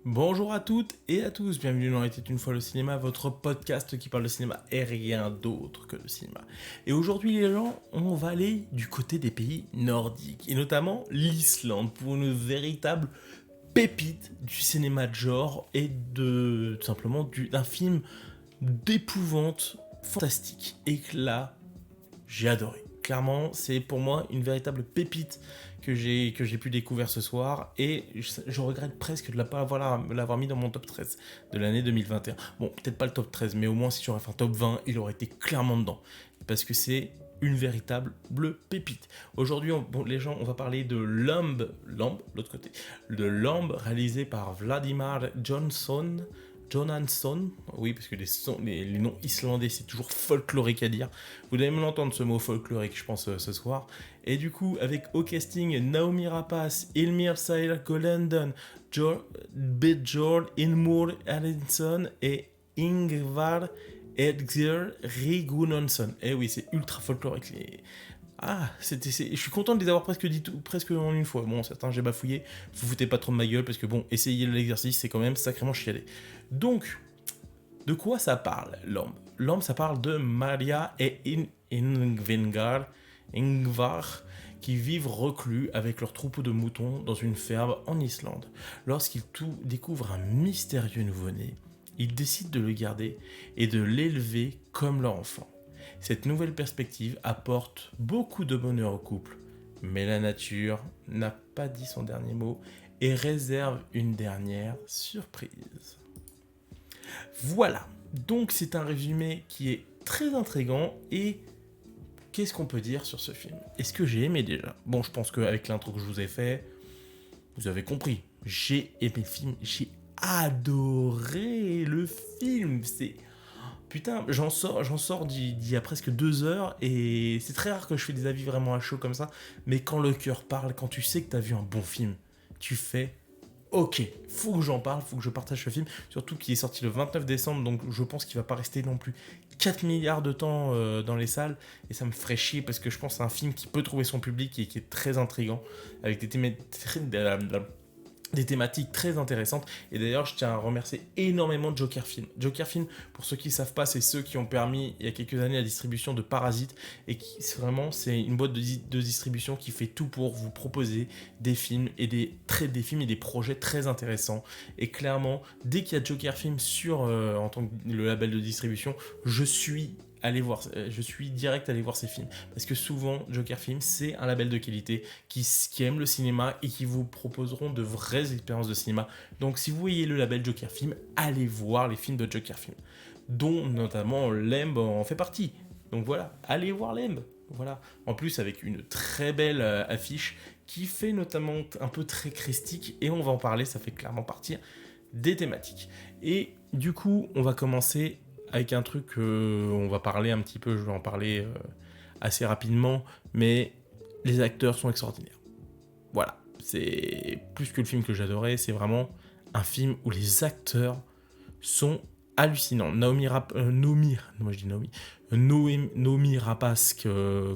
Bonjour à toutes et à tous, bienvenue dans Était une fois le cinéma, votre podcast qui parle de cinéma et rien d'autre que de cinéma. Et aujourd'hui les gens, on va aller du côté des pays nordiques, et notamment l'Islande, pour une véritable pépite du cinéma de genre et de tout simplement d'un film d'épouvante fantastique. Et que là, j'ai adoré. Clairement, c'est pour moi une véritable pépite que j'ai pu découvrir ce soir et je regrette presque de ne pas l'avoir mis dans mon top 13 de l'année 2021. Bon, peut-être pas le top 13, mais au moins si j'aurais fait un top 20, il aurait été clairement dedans. Parce que c'est une véritable pépite. Aujourd'hui, les gens, on va parler de Lamb, l'autre côté, de Lamb réalisé par Vladimir Jonansson, oui, parce que les noms islandais, c'est toujours folklorique à dire. Vous allez me l'entendre, ce mot folklorique, je pense, ce soir. Et du coup, avec au casting Naomi Rapace, Ilmir Sail Golenden, Björn Ilmur Erlingsson et Ingvar Edgar Rigunonsson. Et oui, c'est ultra folklorique. Je suis content de les avoir presque en une fois. Bon, certains j'ai bafouillé, vous foutez pas trop de ma gueule parce que bon, essayer l'exercice c'est quand même sacrément chialé. Donc, de quoi ça parle, Lamb, ça parle de Maria et Ingvar, qui vivent reclus avec leur troupeau de moutons dans une ferme en Islande. Lorsqu'ils découvrent un mystérieux nouveau-né, ils décident de le garder et de l'élever comme leur enfant. Cette nouvelle perspective apporte beaucoup de bonheur au couple, mais la nature n'a pas dit son dernier mot et réserve une dernière surprise. Voilà, donc c'est un résumé qui est très intriguant et qu'est-ce qu'on peut dire sur ce film ? Est-ce que j'ai aimé déjà ? Bon, je pense qu'avec l'intro que je vous ai fait, vous avez compris. J'ai aimé le film, j'ai adoré le film, c'est... Putain, j'en sors d'il y a presque 2 heures et c'est très rare que je fais des avis vraiment à chaud comme ça, mais quand le cœur parle, quand tu sais que t'as vu un bon film, tu fais ok, faut que j'en parle, faut que je partage ce film, surtout qu'il est sorti le 29 décembre, donc je pense qu'il va pas rester non plus 4 milliards de temps dans les salles, et ça me ferait chier parce que je pense que c'est un film qui peut trouver son public et qui est très intriguant, avec des thématiques très intéressantes. Et d'ailleurs, je tiens à remercier énormément Joker Film. Joker Film, pour ceux qui ne savent pas, c'est ceux qui ont permis, il y a quelques années, la distribution de Parasite. Et qui, c'est une boîte de distribution qui fait tout pour vous proposer des films et des projets très intéressants. Et clairement, dès qu'il y a Joker Film en tant que le label de distribution, je suis direct allé voir ces films parce que souvent Joker Film c'est un label de qualité qui aime le cinéma et qui vous proposeront de vraies expériences de cinéma. Donc si vous voyez le label Joker Film, allez voir les films de Joker Film, dont notamment Lamb en fait partie. Donc voilà, allez voir Lamb. Voilà. En plus avec une très belle affiche qui fait notamment un peu très christique, et on va en parler, ça fait clairement partie des thématiques. Et du coup, on va commencer avec un truc, on va parler un petit peu, je vais en parler assez rapidement, mais les acteurs sont extraordinaires. Voilà, c'est plus que le film que j'adorais, c'est vraiment un film où les acteurs sont hallucinants. Naomi Rapace,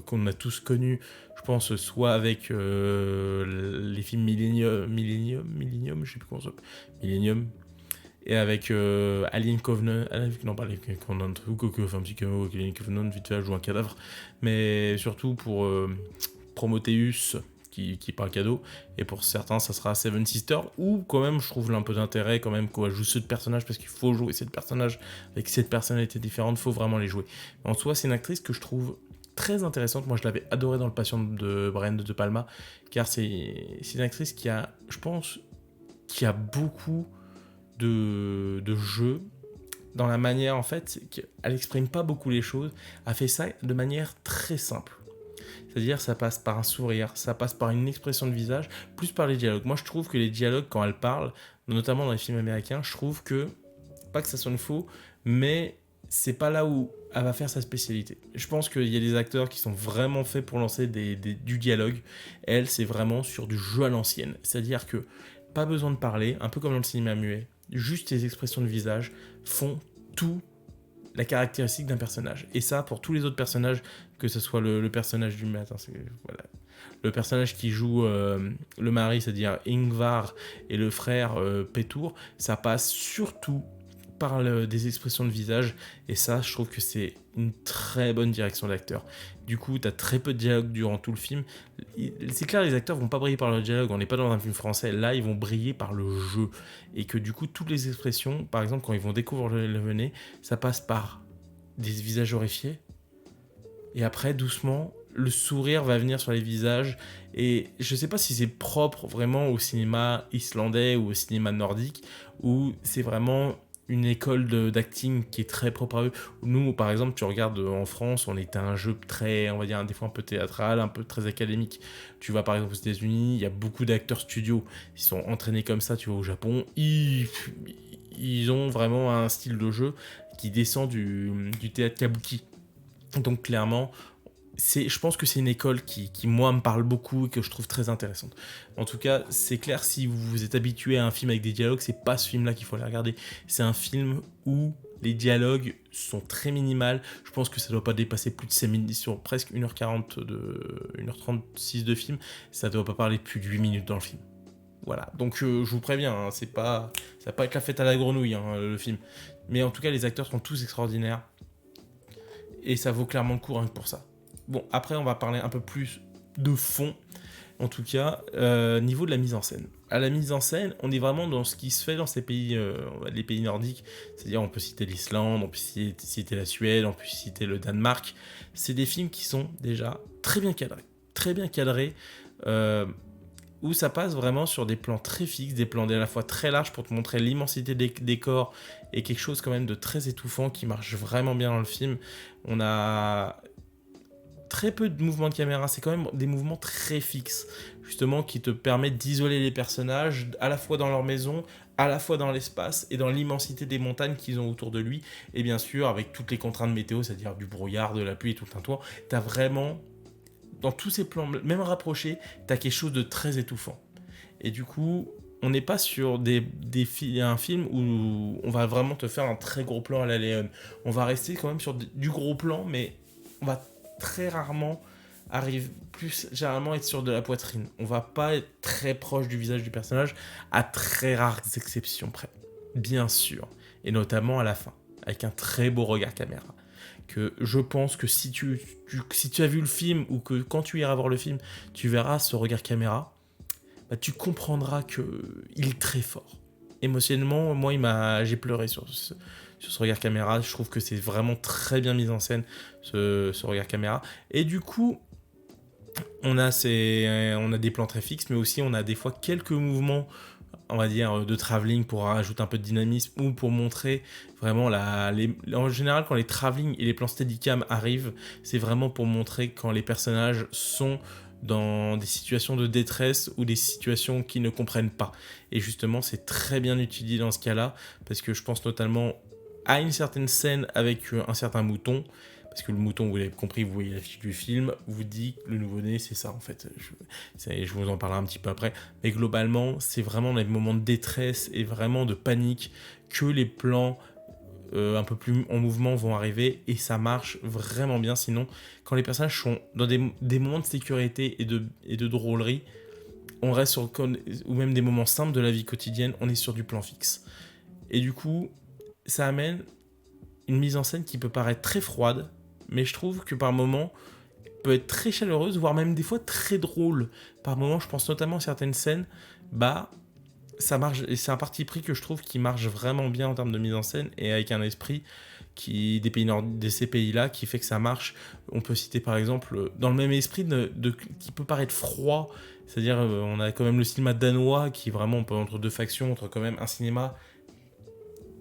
qu'on a tous connu, je pense, soit avec les films Millennium, je sais plus comment ça s'appelle, Millennium, et avec Alien Covenant, non pas Alien Covenant, ou que enfin un petit caméo avec Alien Covenant, vite fait à jouer un cadavre, mais surtout pour Prometheus, qui parle cadeau, et pour certains ça sera Seven Sisters, où quand même je trouve un peu d'intérêt quand même qu'on joue ce personnage, parce qu'il faut jouer cette personnage avec cette personnalité différente, il faut vraiment les jouer. En soi, c'est une actrice que je trouve très intéressante. Moi je l'avais adorée dans Le Patient de Brian De Palma, car c'est une actrice qui a, je pense, qui a beaucoup de jeu dans la manière, en fait, elle exprime pas beaucoup les choses, elle fait ça de manière très simple. C'est-à-dire, ça passe par un sourire, ça passe par une expression de visage, plus par les dialogues. Moi, je trouve que les dialogues, quand elle parle, notamment dans les films américains, je trouve que, pas que ça sonne faux, mais c'est pas là où elle va faire sa spécialité. Je pense qu'il y a des acteurs qui sont vraiment faits pour lancer du dialogue. Elle, c'est vraiment sur du jeu à l'ancienne. C'est-à-dire que, pas besoin de parler, un peu comme dans le cinéma muet, juste les expressions de visage font tout la caractéristique d'un personnage. Et ça, pour tous les autres personnages, que ce soit le personnage du matin, voilà. Le personnage qui joue le mari, c'est-à-dire Ingvar, et le frère Pétour, ça passe surtout par des expressions de visage, et ça, je trouve que c'est une très bonne direction d'acteur. Du coup, t'as très peu de dialogue durant tout le film. C'est clair, les acteurs vont pas briller par le dialogue, on n'est pas dans un film français, là, ils vont briller par le jeu. Et que du coup, toutes les expressions, par exemple, quand ils vont découvrir le venet, ça passe par des visages horrifiés, et après, doucement, le sourire va venir sur les visages. Et je sais pas si c'est propre vraiment au cinéma islandais ou au cinéma nordique, ou c'est vraiment une école d'acting qui est très propre à eux. Nous, par exemple, tu regardes en France, on était un jeu très, on va dire, des fois un peu théâtral, un peu très académique. Tu vas par exemple aux États-Unis, il y a beaucoup d'acteurs studio, ils sont entraînés comme ça. Tu vas au Japon, ils ont vraiment un style de jeu qui descend du théâtre kabuki. Donc clairement, je pense que c'est une école qui, moi, me parle beaucoup et que je trouve très intéressante. En tout cas, c'est clair, si vous êtes habitué à un film avec des dialogues, c'est pas ce film-là qu'il faut aller regarder. C'est un film où les dialogues sont très minimales. Je pense que ça doit pas dépasser plus de 5 minutes, sur presque 1h40 1h36 de film. Ça doit pas parler de plus de 8 minutes dans le film. Voilà, donc je vous préviens, hein, ça va pas être la fête à la grenouille, hein, le film. Mais en tout cas, les acteurs sont tous extraordinaires. Et ça vaut clairement le coup rien que pour ça. Bon, après, on va parler un peu plus de fond. En tout cas, niveau de la mise en scène. À la mise en scène, on est vraiment dans ce qui se fait dans ces pays, les pays nordiques. C'est-à-dire, on peut citer l'Islande, on peut citer la Suède, on peut citer le Danemark. C'est des films qui sont déjà très bien cadrés. Très bien cadrés. Où ça passe vraiment sur des plans très fixes, des plans à la fois très larges pour te montrer l'immensité des décors et quelque chose quand même de très étouffant qui marche vraiment bien dans le film. On a très peu de mouvements de caméra, c'est quand même des mouvements très fixes, justement, qui te permettent d'isoler les personnages à la fois dans leur maison, à la fois dans l'espace et dans l'immensité des montagnes qu'ils ont autour de lui, et bien sûr avec toutes les contraintes météo, c'est-à-dire du brouillard, de la pluie et tout un tour, t'as vraiment, dans tous ces plans, même rapprochés, t'as quelque chose de très étouffant. Et du coup, on n'est pas sur un film où on va vraiment te faire un très gros plan à la Léon. On va rester quand même sur du gros plan, mais on va très rarement plus généralement être sur de la poitrine. On va pas être très proche du visage du personnage, à très rares exceptions près. Bien sûr. Et notamment à la fin, avec un très beau regard caméra. Que je pense que si tu as vu le film, ou que quand tu iras voir le film, tu verras ce regard caméra, bah, tu comprendras qu'il est très fort. Émotionnellement, moi, j'ai pleuré sur ce regard caméra. Je trouve que c'est vraiment très bien mis en scène, ce regard caméra. Et du coup, on a des plans très fixes, mais aussi on a des fois quelques mouvements, on va dire, de travelling pour rajouter un peu de dynamisme, ou pour montrer vraiment en général, quand les travelling et les plans steadicam arrivent, c'est vraiment pour montrer quand les personnages sont dans des situations de détresse ou des situations qu'ils ne comprennent pas. Et justement, c'est très bien utilisé dans ce cas-là, parce que je pense notamment à une certaine scène avec un certain mouton, parce que le mouton, vous l'avez compris, vous voyez l'affiche du film, vous dit que le nouveau-né, c'est ça en fait. Je vous en parlerai un petit peu après. Mais globalement, c'est vraiment dans les moments de détresse et vraiment de panique que les plans un peu plus en mouvement vont arriver, et ça marche vraiment bien. Sinon, quand les personnages sont dans des moments de sécurité et de drôlerie, on reste sur, ou même des moments simples de la vie quotidienne, on est sur du plan fixe. Et du coup, ça amène une mise en scène qui peut paraître très froide, mais je trouve que par moments peut être très chaleureuse, voire même des fois très drôle. Par moments, je pense notamment à certaines scènes, bah ça marche, et c'est un parti pris que je trouve qui marche vraiment bien en termes de mise en scène, et avec un esprit de ces pays-là, qui fait que ça marche. On peut citer par exemple, dans le même esprit qui peut paraître froid, c'est-à-dire on a quand même le cinéma danois qui est vraiment entre deux factions, entre quand même un cinéma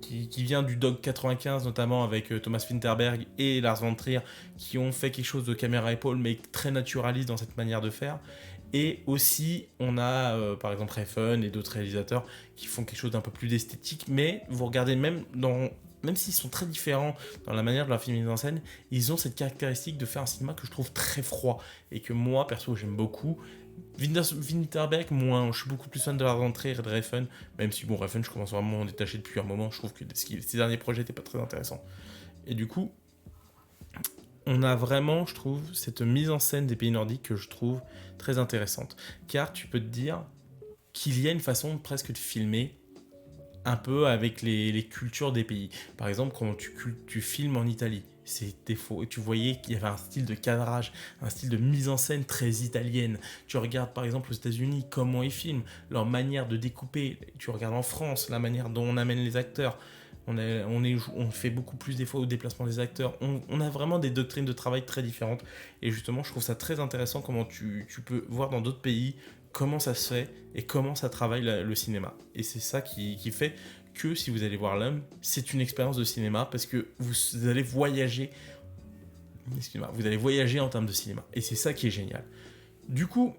qui vient du Dog 95, notamment avec Thomas Vinterberg et Lars von Trier, qui ont fait quelque chose de caméra épaule, mais très naturaliste dans cette manière de faire. Et aussi, on a par exemple Refn et d'autres réalisateurs qui font quelque chose d'un peu plus d'esthétique, mais vous regardez même s'ils sont très différents dans la manière de leur film mise en scène, ils ont cette caractéristique de faire un cinéma que je trouve très froid, et que moi, perso, j'aime beaucoup. Winterberg, moins, je suis beaucoup plus fan de la rentrée et de Refn, même si bon, Refn, je commence vraiment à m'en détacher depuis un moment. Je trouve que ses derniers projets n'étaient pas très intéressants. Et du coup, on a vraiment, je trouve, cette mise en scène des pays nordiques que je trouve très intéressante. Car tu peux te dire qu'il y a une façon presque de filmer un peu avec les cultures des pays. Par exemple, quand tu filmes en Italie, c'était faux. Et tu voyais qu'il y avait un style de cadrage, un style de mise en scène très italienne. Tu regardes par exemple aux États-Unis comment ils filment, leur manière de découper. Tu regardes en France la manière dont on amène les acteurs. On fait beaucoup plus des fois au déplacement des acteurs. On a vraiment des doctrines de travail très différentes. Et justement, je trouve ça très intéressant comment tu peux voir dans d'autres pays comment ça se fait et comment ça travaille le cinéma. Et c'est ça qui fait que si vous allez voir l'homme, c'est une expérience de cinéma parce que vous allez voyager. Excusez-moi, vous allez voyager en termes de cinéma. Et c'est ça qui est génial. Du coup,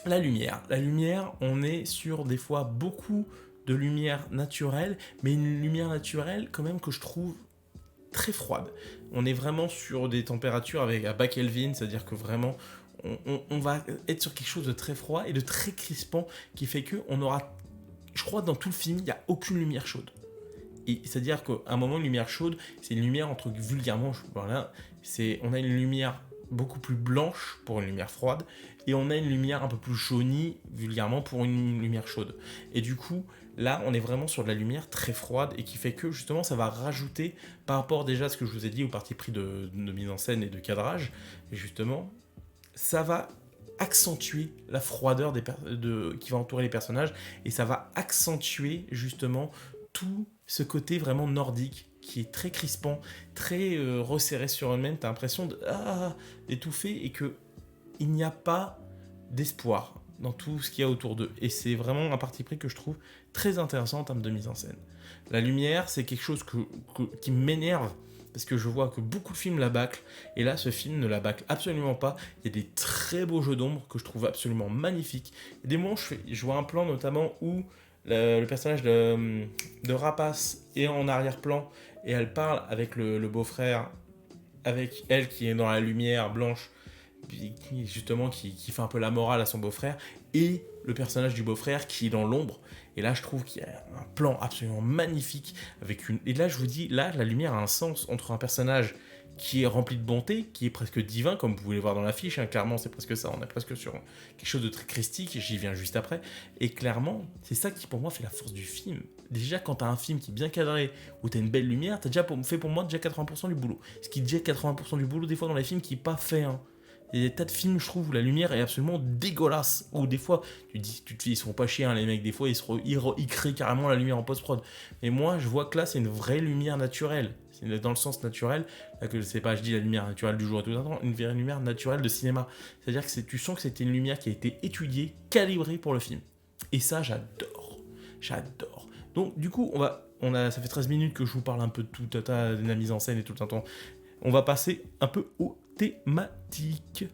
la lumière. La lumière, on est sur des fois beaucoup de lumière naturelle, mais une lumière naturelle quand même que je trouve très froide. On est vraiment sur des températures avec à bas Kelvin, c'est-à-dire que vraiment on va être sur quelque chose de très froid et de très crispant qui fait que on aura, je crois dans tout le film, il n'y a aucune lumière chaude. Et c'est-à-dire qu'à un moment, une lumière chaude, c'est une lumière entre vulgairement, voilà, on a une lumière beaucoup plus blanche pour une lumière froide et on a une lumière un peu plus jaunie vulgairement pour une lumière chaude. Et du coup, là, on est vraiment sur de la lumière très froide et qui fait que justement, ça va rajouter par rapport déjà à ce que je vous ai dit au parti pris de mise en scène et de cadrage, et justement, ça va accentuer la froideur qui va entourer les personnages et ça va accentuer justement tout ce côté vraiment nordique qui est très crispant, très resserré sur eux-mêmes. T'as l'impression d'étouffer et que il n'y a pas d'espoir dans tout ce qu'il y a autour d'eux. Et c'est vraiment un parti pris que je trouve très intéressant en termes de mise en scène. La lumière, c'est quelque chose qui m'énerve parce que je vois que beaucoup de films la bâclent, et là ce film ne la bâcle absolument pas. Il y a des très beaux jeux d'ombre que je trouve absolument magnifiques. Il y a des moments je vois un plan notamment où le personnage de Rapace est en arrière-plan et elle parle avec le beau-frère, avec elle qui est dans la lumière blanche, justement qui fait un peu la morale à son beau-frère, et le personnage du beau-frère qui est dans l'ombre. Et là, je trouve qu'il y a un plan absolument magnifique. Et là, je vous dis, là, la lumière a un sens entre un personnage qui est rempli de bonté, qui est presque divin, comme vous pouvez le voir dans l'affiche. Hein, clairement, c'est presque ça. On est presque sur quelque chose de très christique, et j'y viens juste après. Et clairement, c'est ça qui, pour moi, fait la force du film. Déjà, quand t'as un film qui est bien cadré, où t'as une belle lumière, t'as déjà fait pour moi déjà 80% du boulot. Ce qui est déjà 80% du boulot, des fois, dans les films, qui n'est pas fait. Hein. Il y a des tas de films, je trouve, où la lumière est absolument tu des fois, tu te dis, ils se font pas chier, hein, les mecs, des fois, ils créent carrément la lumière en post-prod. Mais moi, je vois que là, c'est une vraie lumière naturelle. C'est dans le sens naturel, là, que je sais pas, je dis la lumière naturelle du jour et tout le temps, une vraie lumière naturelle de cinéma. C'est-à-dire que tu sens que c'était une lumière qui a été étudiée, calibrée pour le film. Et ça, j'adore. J'adore. Donc, du coup, ça fait 13 minutes que je vous parle un peu de tout de la mise en scène et tout le temps. On va passer un peu aux thématiques.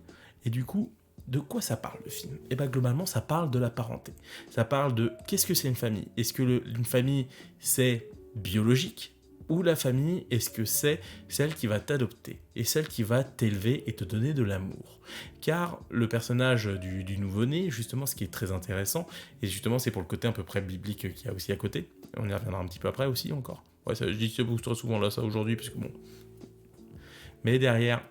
Et du coup, de quoi ça parle le film ? Et bien globalement, ça parle de la parenté. Ça parle de qu'est-ce que c'est une famille ? Est-ce que une famille, c'est biologique ? Ou la famille, est-ce que c'est celle qui va t'adopter et celle qui va t'élever et te donner de l'amour ? Car le personnage du nouveau-né, justement, ce qui est très intéressant, et justement c'est pour le côté à peu près biblique qu'il y a aussi à côté, on y reviendra un petit peu après aussi encore. Ouais, ça, je dis ça très souvent là, ça aujourd'hui, parce que bon... Mais derrière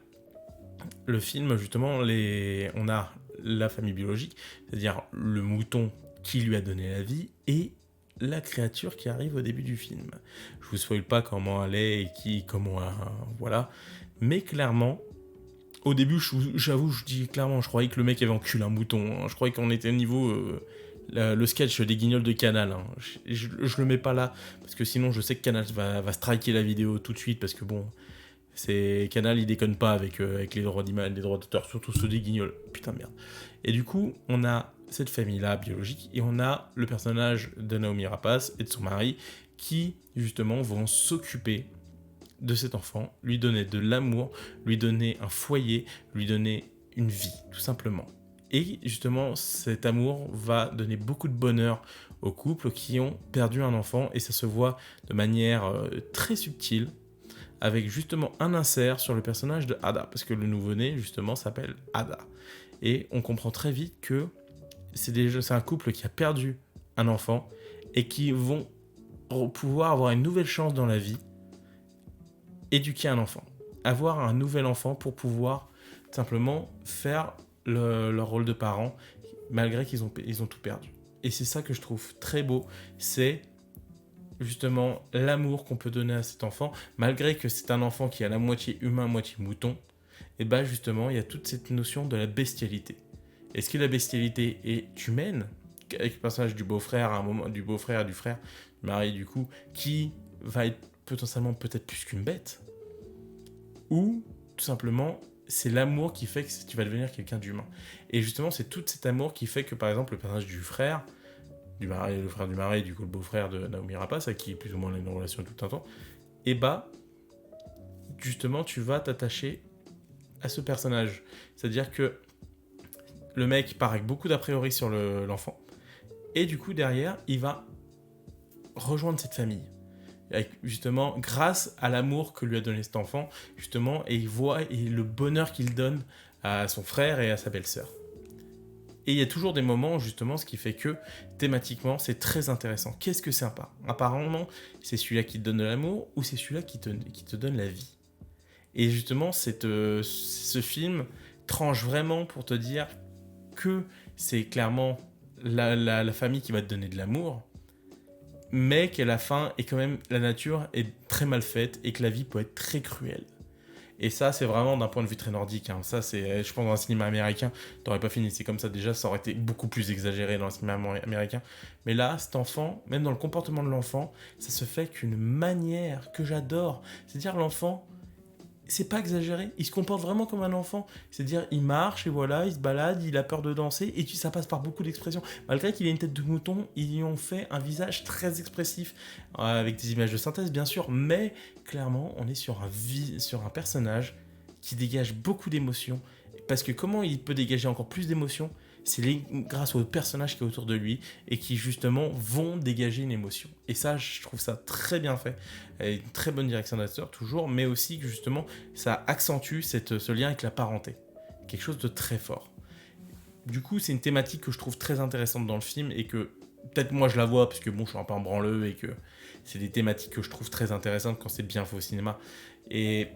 le film, justement, on a la famille biologique, c'est-à-dire le mouton qui lui a donné la vie, et la créature qui arrive au début du film. Je vous spoil pas comment elle est et voilà. Mais clairement, au début, j'avoue, je dis clairement, je croyais que le mec avait enculé un mouton. Hein. Je croyais qu'on était au niveau... le sketch des Guignols de Canal. Hein. Je le mets pas là, parce que sinon je sais que Canal va striker la vidéo tout de suite, parce que bon... C'est Canal, il déconne pas avec les droits d'image, les droits d'auteur, surtout ceux des Guignols. Putain de merde. Et du coup, on a cette famille-là biologique et on a le personnage de Naomi Rapace et de son mari qui, justement, vont s'occuper de cet enfant, lui donner de l'amour, lui donner un foyer, lui donner une vie, tout simplement. Et justement, cet amour va donner beaucoup de bonheur aux couples qui ont perdu un enfant, et ça se voit de manière très subtile, avec justement un insert sur le personnage de Ada, parce que le nouveau-né, justement, s'appelle Ada. Et on comprend très vite que c'est un couple qui a perdu un enfant et qui vont pouvoir avoir une nouvelle chance dans la vie, éduquer un enfant. avoir un nouvel enfant pour pouvoir simplement faire leur rôle de parent, malgré qu'ils ont tout perdu. Et c'est ça que je trouve très beau, c'est justement l'amour qu'on peut donner à cet enfant, malgré que c'est un enfant qui est à la moitié humain, moitié mouton, et bah justement, il y a toute cette notion de la bestialité. Est-ce que la bestialité est humaine, avec le personnage du beau-frère, à un moment, du beau-frère et du frère, du mari du coup, qui va être potentiellement peut-être plus qu'une bête, ou tout simplement, c'est l'amour qui fait que tu vas devenir quelqu'un d'humain. Et justement, c'est tout cet amour qui fait que, par exemple, le personnage du frère, du mari, le frère du mari, du coup le beau-frère de Naomi Rapace, à qui plus ou moins a une relation tout un temps, et bah, justement, tu vas t'attacher à ce personnage. C'est-à-dire que le mec part avec beaucoup d'a priori sur l'enfant, et du coup, derrière, il va rejoindre cette famille. Avec, justement, grâce à l'amour que lui a donné cet enfant, justement, et il voit le bonheur qu'il donne à son frère et à sa belle-sœur. Et il y a toujours des moments, justement, ce qui fait que, thématiquement, c'est très intéressant. Qu'est-ce que c'est un parent ? Apparemment, c'est celui-là qui te donne de l'amour, ou c'est celui-là qui te donne la vie. Et justement, ce film tranche vraiment pour te dire que c'est clairement la famille qui va te donner de l'amour, mais qu'à la fin, et quand même, la nature est très mal faite et que la vie peut être très cruelle. Et ça, c'est vraiment d'un point de vue très nordique. Hein. Ça, c'est, je pense, dans un cinéma américain, t'aurais pas fini. C'est comme ça déjà, ça aurait été beaucoup plus exagéré dans le cinéma américain. Mais là, cet enfant, même dans le comportement de l'enfant, ça se fait qu'une manière que j'adore. C'est-à-dire, l'enfant, c'est pas exagéré. Il se comporte vraiment comme un enfant. C'est-à-dire, il marche et voilà, il se balade, il a peur de danser et ça passe par beaucoup d'expressions. Malgré qu'il ait une tête de mouton, ils y ont fait un visage très expressif, avec des images de synthèse bien sûr, mais clairement, on est sur un personnage qui dégage beaucoup d'émotions. Parce que comment il peut dégager encore plus d'émotions ? C'est grâce aux personnages qui est autour de lui et qui justement vont dégager une émotion. Et ça, je trouve ça très bien fait. Une très bonne direction d'acteur toujours, mais aussi que justement ça accentue ce lien avec la parenté. Quelque chose de très fort. Du coup, c'est une thématique que je trouve très intéressante dans le film et que peut-être moi je la vois parce que bon, je suis un peu un branleux et que c'est des thématiques que je trouve très intéressantes quand c'est bien fait au cinéma. Et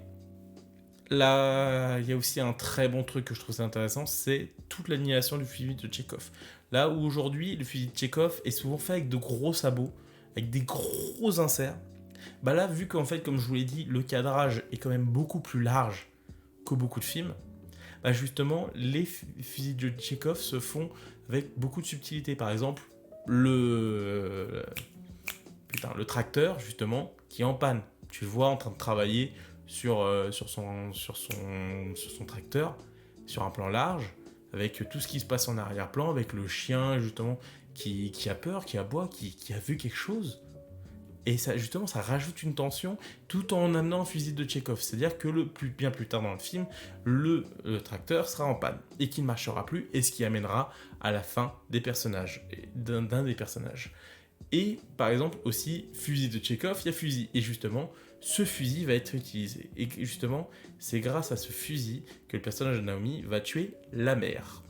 là, il y a aussi un très bon truc que je trouve intéressant, c'est toute l'animation du fusil de Tchekhov. Là où aujourd'hui, le fusil de Tchekhov est souvent fait avec de gros sabots, avec des gros inserts, bah là, vu qu'en fait, comme je vous l'ai dit, le cadrage est quand même beaucoup plus large que beaucoup de films, bah justement, les fusils de Tchekhov se font avec beaucoup de subtilité. Par exemple, le tracteur, justement, qui est en panne. Tu le vois en train de travailler sur son tracteur, sur un plan large, avec tout ce qui se passe en arrière-plan, avec le chien, justement, qui a peur, qui aboie, qui a vu quelque chose. Et ça, justement, ça rajoute une tension tout en amenant un fusil de Tchekhov. C'est-à-dire que bien plus tard dans le film, le tracteur sera en panne et qu'il ne marchera plus, et ce qui amènera à la fin des personnages, d'un des personnages. Et par exemple aussi, fusil de Tchekhov, il y a fusil. Et justement, ce fusil va être utilisé. Et justement, c'est grâce à ce fusil que le personnage de Naomi va tuer la mère.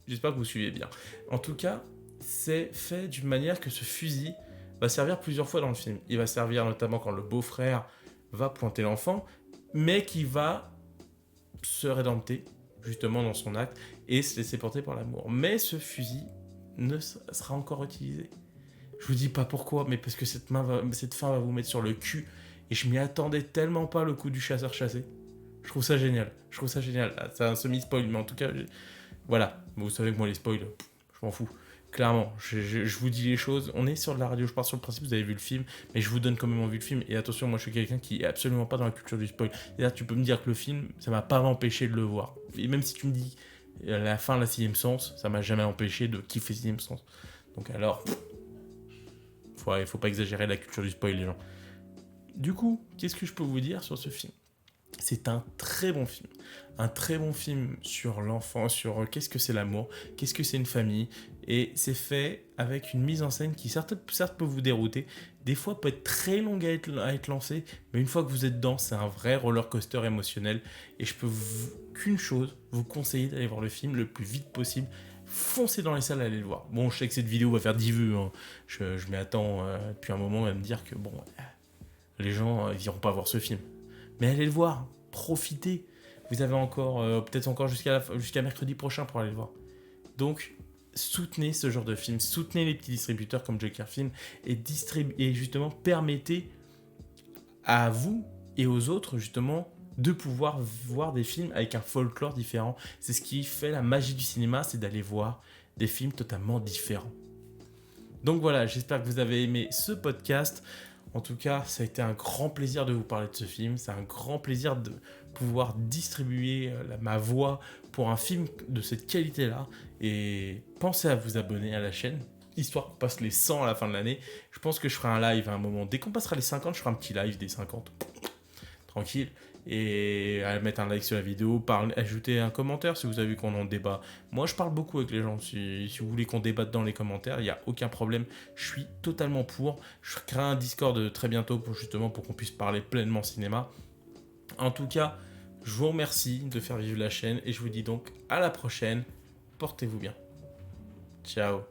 J'espère que vous suivez bien. En tout cas, c'est fait d'une manière que ce fusil va servir plusieurs fois dans le film. Il va servir notamment quand le beau-frère va pointer l'enfant, mais qui va se rédempter justement dans son acte et se laisser porter par l'amour. Mais ce fusil ne sera encore utilisé. Je vous dis pas pourquoi, mais parce que cette fin va vous mettre sur le cul. Et je m'y attendais tellement pas, le coup du chasseur-chassé. Je trouve ça génial. C'est un semi-spoil, mais en tout cas, voilà. Vous savez que moi, les spoils, je m'en fous. Clairement, je vous dis les choses. On est sur de la radio, je pars sur le principe, vous avez vu le film, mais je vous donne quand même envie le film. Et attention, moi, je suis quelqu'un qui est absolument pas dans la culture du spoil. C'est-à-dire, tu peux me dire que le film, ça m'a pas empêché de le voir. Et même si tu me dis à la fin, la 6ème sens, ça m'a jamais empêché de kiffer 6ème sens. Donc alors... il faut pas exagérer la culture du spoil, les gens. Du coup, qu'est-ce que je peux vous dire sur ce film ? C'est un très bon film. Un très bon film sur l'enfant, sur qu'est-ce que c'est l'amour, qu'est-ce que c'est une famille. Et c'est fait avec une mise en scène qui certes peut vous dérouter, des fois peut être très longue à être lancée, mais une fois que vous êtes dedans, c'est un vrai roller coaster émotionnel. Et je peux qu'une chose, vous conseiller d'aller voir le film le plus vite possible. Foncez dans les salles, allez le voir. Bon, je sais que cette vidéo va faire 10 vues. Hein. Je m'y attends depuis un moment à me dire que bon, les gens ils iront pas voir ce film. Mais allez le voir, profitez. Vous avez encore, peut-être encore jusqu'à mercredi prochain pour aller le voir. Donc, soutenez ce genre de film, soutenez les petits distributeurs comme Joker Film et justement permettez à vous et aux autres justement de pouvoir voir des films avec un folklore différent. C'est ce qui fait la magie du cinéma, c'est d'aller voir des films totalement différents. Donc voilà, j'espère que vous avez aimé ce podcast. En tout cas, ça a été un grand plaisir de vous parler de ce film. C'est un grand plaisir de pouvoir distribuer ma voix pour un film de cette qualité-là. Et pensez à vous abonner à la chaîne, histoire qu'on passe les 100 à la fin de l'année. Je pense que je ferai un live à un moment. Dès qu'on passera les 50, je ferai un petit live des 50. Tranquille. Et à mettre un like sur la vidéo, ajouter un commentaire si vous avez vu qu'on en débat. Moi, je parle beaucoup avec les gens. Si vous voulez qu'on débatte dans les commentaires, il n'y a aucun problème. Je suis totalement pour. Je crée un Discord très bientôt pour qu'on puisse parler pleinement cinéma. En tout cas, je vous remercie de faire vivre la chaîne et je vous dis donc à la prochaine. Portez-vous bien. Ciao.